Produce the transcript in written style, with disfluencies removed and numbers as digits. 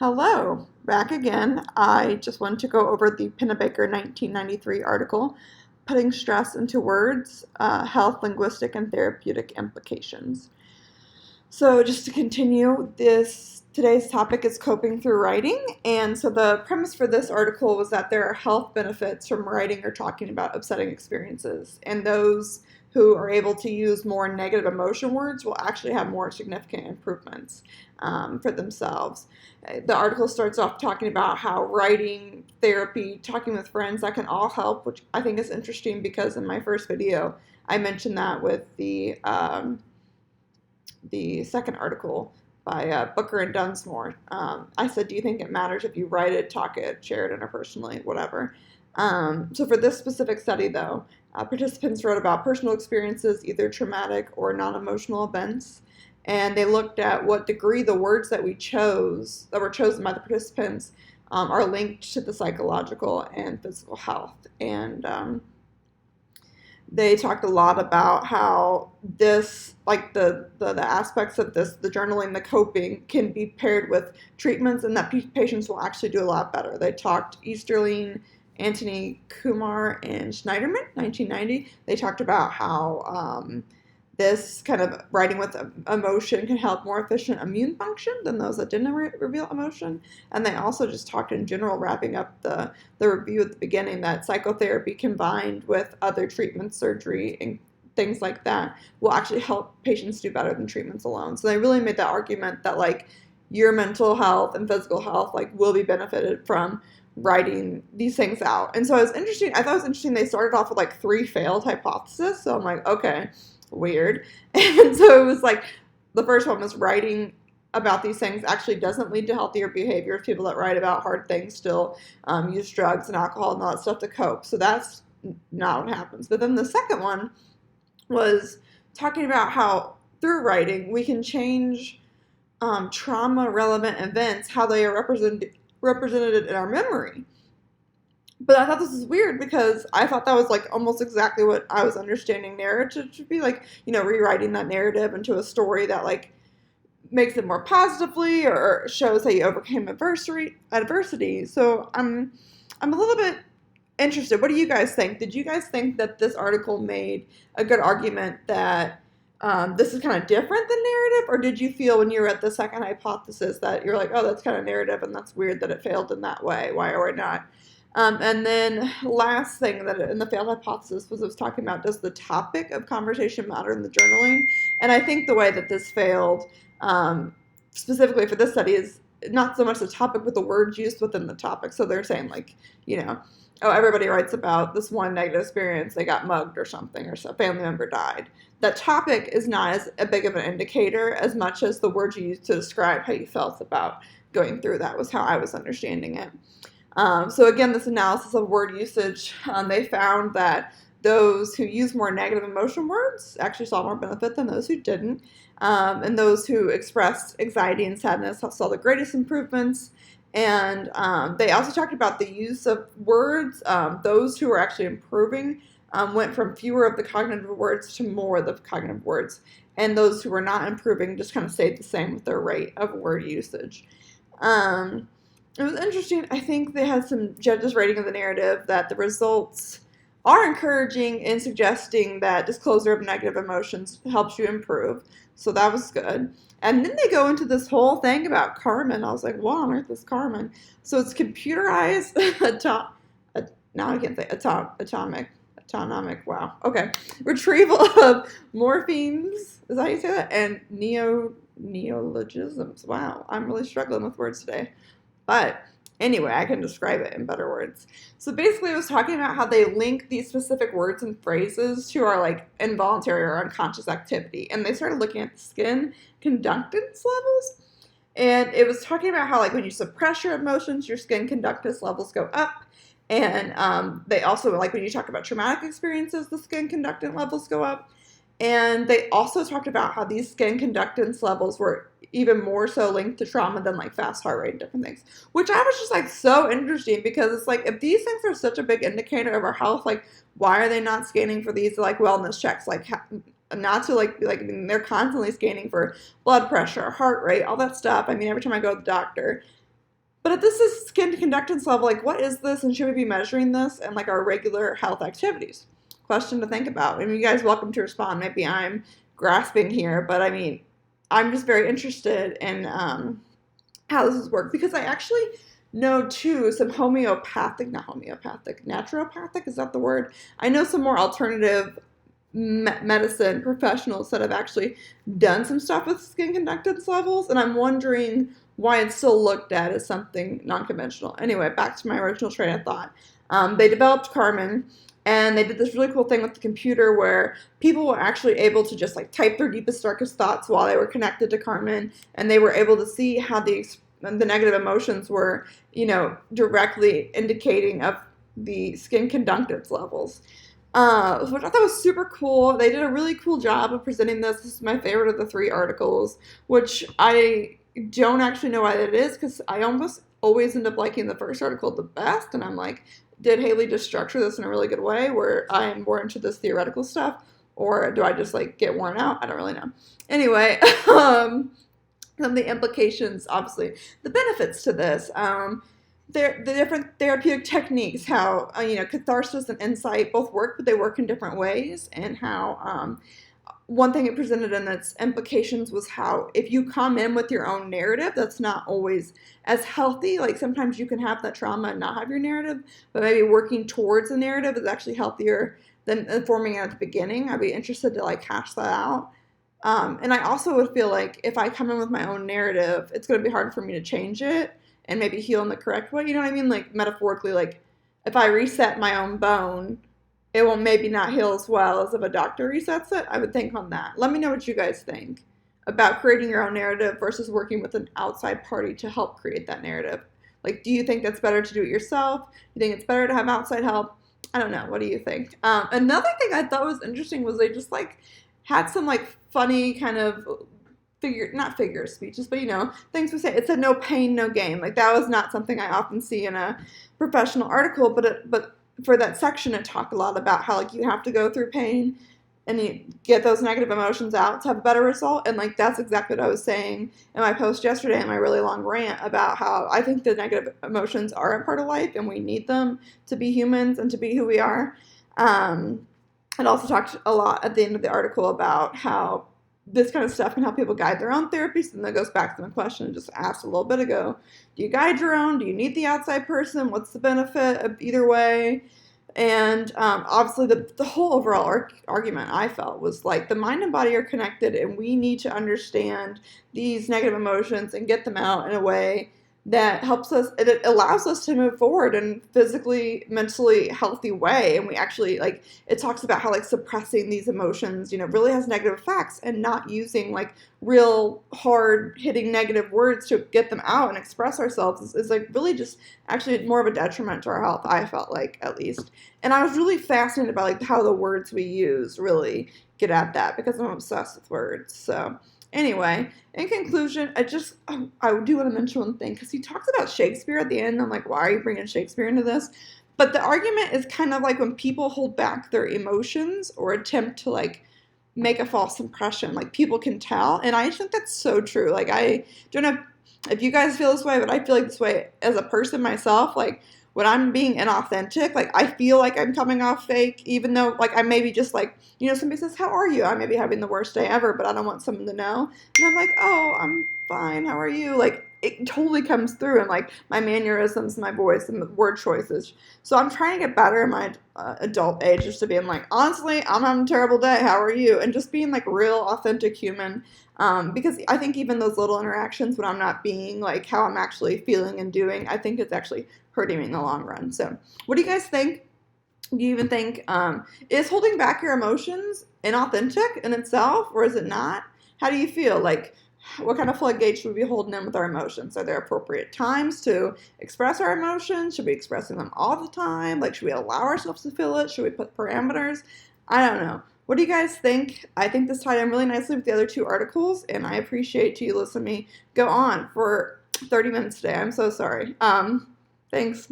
Hello, back again. I just wanted to go over the Pennebaker 1993 article, Putting Stress into Words, Health, Linguistic, and Therapeutic Implications. So just to continue, today's topic is coping through writing, and so the premise for this article was that there are health benefits from writing or talking about upsetting experiences, and those who are able to use more negative emotion words will actually have more significant improvements for themselves. The article starts off talking about how writing, therapy, talking with friends, that can all help, which I think is interesting because in my first video, I mentioned that with the second article by Booker and Dunsmore. I said, do you think it matters if you write it, talk it, share it interpersonally, whatever? So for this specific study, though, participants wrote about personal experiences, either traumatic or non-emotional events, and they looked at what degree the words that were chosen by the participants, are linked to the psychological and physical health. And they talked a lot about how this, like the aspects of this, the journaling, the coping, can be paired with treatments, and that patients will actually do a lot better. They talked Easterling, Anthony Kumar, and Schneiderman, 1990. They talked about how this kind of writing with emotion can help more efficient immune function than those that didn't reveal emotion. And they also just talked in general, wrapping up the review at the beginning, that psychotherapy combined with other treatments, surgery, and things like that will actually help patients do better than treatments alone. So they really made that argument that like your mental health and physical health like will be benefited from writing these things out. And so I thought it was interesting they started off with like 3 failed hypotheses. So I'm like, okay, weird. And so it was like the first one was writing about these things actually doesn't lead to healthier behaviors. People that write about hard things still use drugs and alcohol and all that stuff to cope. So that's not what happens. But then the second one was talking about how through writing we can change trauma relevant events, how they are represented in our memory. But I thought this was weird because I thought that was like almost exactly what I was understanding narrative to be, like, rewriting that narrative into a story that like makes it more positively or shows how you overcame adversity. So I'm a little bit interested. What do you guys think? Did you guys think that this article made a good argument that this is kind of different than narrative, or did you feel when you read the second hypothesis that you're like, oh, that's kind of narrative and that's weird that it failed in that way? Why or why not? And then last thing that in the failed hypothesis was it was talking about, does the topic of conversation matter in the journaling? And I think the way that this failed, specifically for this study, is not so much the topic, but the words used within the topic. So they're saying like, oh, everybody writes about this one negative experience, they got mugged or something, or a family member died. That topic is not as big of an indicator as much as the words you used to describe how you felt about going through that was how I was understanding it. So again, this analysis of word usage, they found that those who use more negative emotion words actually saw more benefit than those who didn't. And those who expressed anxiety and sadness saw the greatest improvements. And they also talked about the use of words. Those who were actually improving went from fewer of the cognitive words to more of the cognitive words. And those who were not improving just kind of stayed the same with their rate of word usage. It was interesting. I think they had some judges rating of the narrative that the results are encouraging in suggesting that disclosure of negative emotions helps you improve. So that was good. And then they go into this whole thing about Carmen. I was like, what on earth is Carmen? So it's computerized now I can't say autonomic. Wow. Okay. Retrieval of morphemes. Is that how you say that? And neologisms. Wow. I'm really struggling with words today. But anyway, I can describe it in better words. So basically, it was talking about how they link these specific words and phrases to our like involuntary or unconscious activity. And they started looking at the skin conductance levels. And it was talking about how like when you suppress your emotions, your skin conductance levels go up. And they also, like when you talk about traumatic experiences, the skin conductance levels go up. And they also talked about how these skin conductance levels were even more so linked to trauma than like fast heart rate and different things, which I was just like so interesting because it's like if these things are such a big indicator of our health, like why are they not scanning for these like wellness checks, like not to like I mean, they're constantly scanning for blood pressure, heart rate, all that stuff. I mean, every time I go to the doctor, But if this is skin conductance level, like what is this, and should we be measuring this in like our regular health activities? Question to think about. And you guys welcome to respond. Maybe I'm grasping here, but I mean, I'm just very interested in how this has worked because I actually know too some naturopathic, is that the word? I know some more alternative medicine professionals that have actually done some stuff with skin conductance levels, and I'm wondering why it's still looked at as something non-conventional. Anyway, back to my original train of thought. They developed Carmen, and they did this really cool thing with the computer where people were actually able to just like type their deepest, darkest thoughts while they were connected to Carmen, and they were able to see how the negative emotions were, directly indicating of the skin conductance levels. Which I thought was super cool. They did a really cool job of presenting this. This is my favorite of the 3 articles, which I don't actually know why that is because I almost always end up liking the first article the best. And I'm like, did Haley just structure this in a really good way where I'm more into this theoretical stuff? Or do I just like get worn out? I don't really know. Anyway, some of the implications, obviously, the benefits to this. The different therapeutic techniques, how catharsis and insight both work, but they work in different ways, and how one thing it presented in its implications was how if you come in with your own narrative, that's not always as healthy. Like sometimes you can have that trauma and not have your narrative, but maybe working towards the narrative is actually healthier than forming it at the beginning. I'd be interested to like hash that out. And I also would feel like if I come in with my own narrative, it's going to be hard for me to change it and maybe heal in the correct way. You know what I mean? Like metaphorically, like if I reset my own bone, it will maybe not heal as well as if a doctor resets it. I would think on that. Let me know what you guys think about creating your own narrative versus working with an outside party to help create that narrative. Like, do you think that's better to do it yourself? Do you think it's better to have outside help? I don't know. What do you think? Another thing I thought was interesting was they just like had some like funny kind of not figure of speeches, but things we say. It said no pain, no gain. Like that was not something I often see in a professional article, but for that section, it talked a lot about how like you have to go through pain and you get those negative emotions out to have a better result. And like that's exactly what I was saying in my post yesterday in my really long rant about how I think the negative emotions are a part of life and we need them to be humans and to be who we are. It also talked a lot at the end of the article about how this kind of stuff can help people guide their own therapies. And that goes back to the question I just asked a little bit ago. Do you guide your own? Do you need the outside person? What's the benefit of either way? And obviously the whole overall argument I felt was like the mind and body are connected and we need to understand these negative emotions and get them out in a way that helps us, it allows us to move forward in physically, mentally healthy way. And we actually like, it talks about how like suppressing these emotions, really has negative effects, and not using like real hard hitting negative words to get them out and express ourselves is like really just actually more of a detriment to our health, I felt like, at least. And I was really fascinated by like how the words we use really get at that because I'm obsessed with words. So anyway, in conclusion, I do want to mention one thing because he talks about Shakespeare at the end. I'm like, why are you bringing Shakespeare into this? But the argument is kind of like when people hold back their emotions or attempt to like make a false impression, like people can tell. And I think that's so true. Like I don't know if you guys feel this way, but I feel like this way as a person myself. Like when I'm being inauthentic, like I feel like I'm coming off fake, even though like I maybe just like, somebody says, how are you? I may be having the worst day ever, but I don't want someone to know. And I'm like, oh, I'm fine. How are you? Like it totally comes through in like my mannerisms, my voice, and word choices. So I'm trying to get better in my adult age just to being like, honestly, I'm having a terrible day. How are you? And just being like real authentic human. Because I think even those little interactions when I'm not being like how I'm actually feeling and doing, I think it's actually hurting me in the long run. So what do you guys think? Do you even think, is holding back your emotions inauthentic in itself, or is it not? How do you feel? Like, what kind of floodgates should we be holding in with our emotions? Are there appropriate times to express our emotions? Should we be expressing them all the time? Like, should we allow ourselves to feel it? Should we put parameters? I don't know. What do you guys think? I think this tied in really nicely with the other 2 articles, and I appreciate you listening to me go on for 30 minutes today. I'm so sorry. Thanks.